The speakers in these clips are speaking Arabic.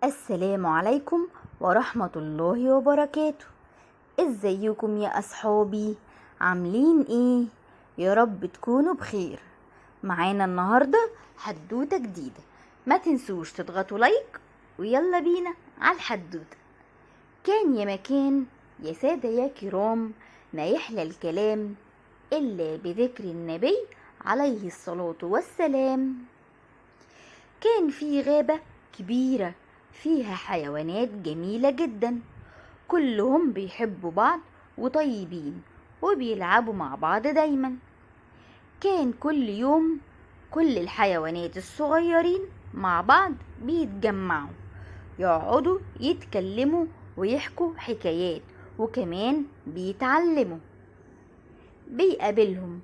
السلام عليكم ورحمة الله وبركاته. ازيكم يا اصحابي؟ عاملين ايه؟ يا رب تكونوا بخير. معانا النهاردة حدوتة جديدة، ما تنسوش تضغطوا لايك ويلا بينا على الحدوتة. كان يا مكان يا سادة يا كرام، ما يحلى الكلام إلا بذكر النبي عليه الصلاة والسلام. كان في غابة كبيرة فيها حيوانات جميلة جدا، كلهم بيحبوا بعض وطيبين وبيلعبوا مع بعض دايما. كان كل يوم كل الحيوانات الصغيرين مع بعض بيتجمعوا، يقعدوا يتكلموا ويحكوا حكايات، وكمان بيتعلموا. بيقابلهم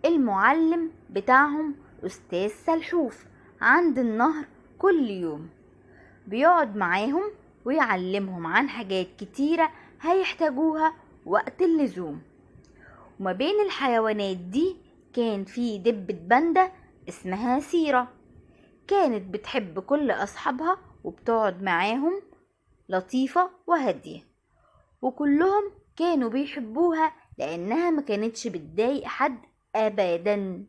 المعلم بتاعهم أستاذ سلحوف عند النهر كل يوم، بيقعد معاهم ويعلمهم عن حاجات كتيرة هيحتاجوها وقت اللزوم. وما بين الحيوانات دي كان في دبة باندا اسمها سيرة، كانت بتحب كل أصحابها وبتقعد معاهم، لطيفة وهادية، وكلهم كانوا بيحبوها لأنها ما كانتش بتضايق حد أبدا.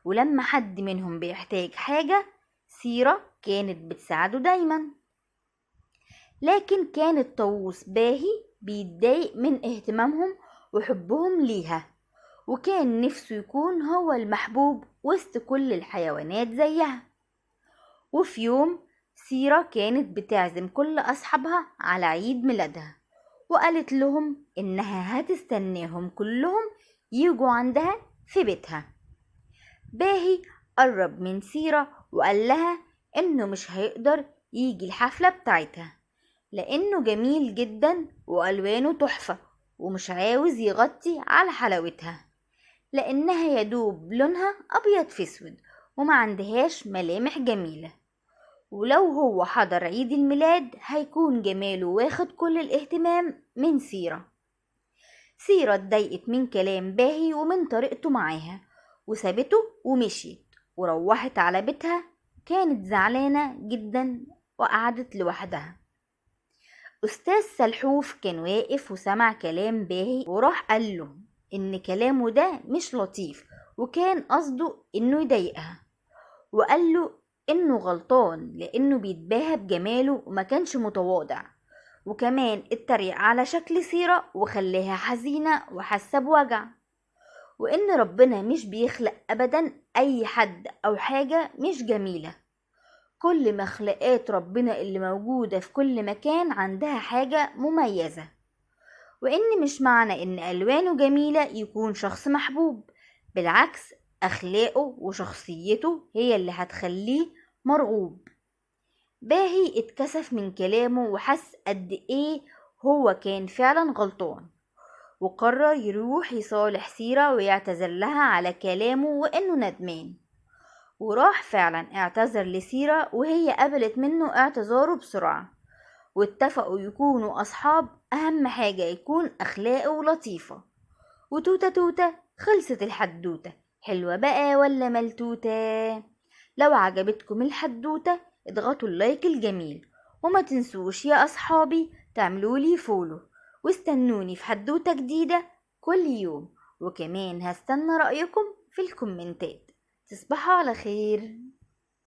ولما حد منهم بيحتاج حاجة سيرة كانت بتساعده دايما. لكن كان الطاووس باهي بيتضايق من اهتمامهم وحبهم ليها، وكان نفسه يكون هو المحبوب وسط كل الحيوانات زيها. وفي يوم سيرة كانت بتعزم كل أصحابها على عيد ميلادها، وقالت لهم إنها هتستناهم كلهم يجوا عندها في بيتها. باهي قرب من سيرة وقال لها إنه مش هيقدر يجي الحفلة بتاعتها لأنه جميل جدا وألوانه تحفة، ومش عاوز يغطي على حلاوتها لأنها يدوب لونها أبيض في أسود وما عندهاش ملامح جميلة. ولو هو حضر عيد الميلاد هيكون جماله واخد كل الاهتمام من سيرة. سيرة اتضايقت من كلام باهي ومن طريقته معاها وسابته ومشيت وروحت على بيتها. كانت زعلانة جدا وقعدت لوحدها. أستاذ سلحوف كان واقف وسمع كلام باهي وراح قال له إن كلامه ده مش لطيف، وكان قصده إنه يضايقها، وقال له إنه غلطان لأنه بيتباهى بجماله وما كانش متواضع، وكمان اتريق على شكل سيرة وخلاها حزينة وحاسة بوجع، وإن ربنا مش بيخلق أبدا أي حد أو حاجة مش جميلة. كل مخلوقات ربنا اللي موجودة في كل مكان عندها حاجة مميزة، وإن مش معنى إن ألوانه جميلة يكون شخص محبوب، بالعكس أخلاقه وشخصيته هي اللي هتخليه مرغوب. باهي اتكسف من كلامه وحس قد إيه هو كان فعلا غلطان، وقرر يروح يصالح سيرة ويعتذر لها على كلامه وإنه ندمان. وراح فعلا اعتذر لسيرة وهي قبلت منه اعتذاره بسرعة، واتفقوا يكونوا أصحاب، أهم حاجة يكون أخلاقه لطيفة. وتوتة توتة خلصت الحدوتة. حلوة بقى ولا ملتوتة؟ لو عجبتكم الحدوتة اضغطوا اللايك الجميل، وما تنسوش يا أصحابي تعملولي فولو، واستنوني في حدوتة جديدة كل يوم، وكمان هستنى رأيكم في الكومنتات. تصبحوا على خير.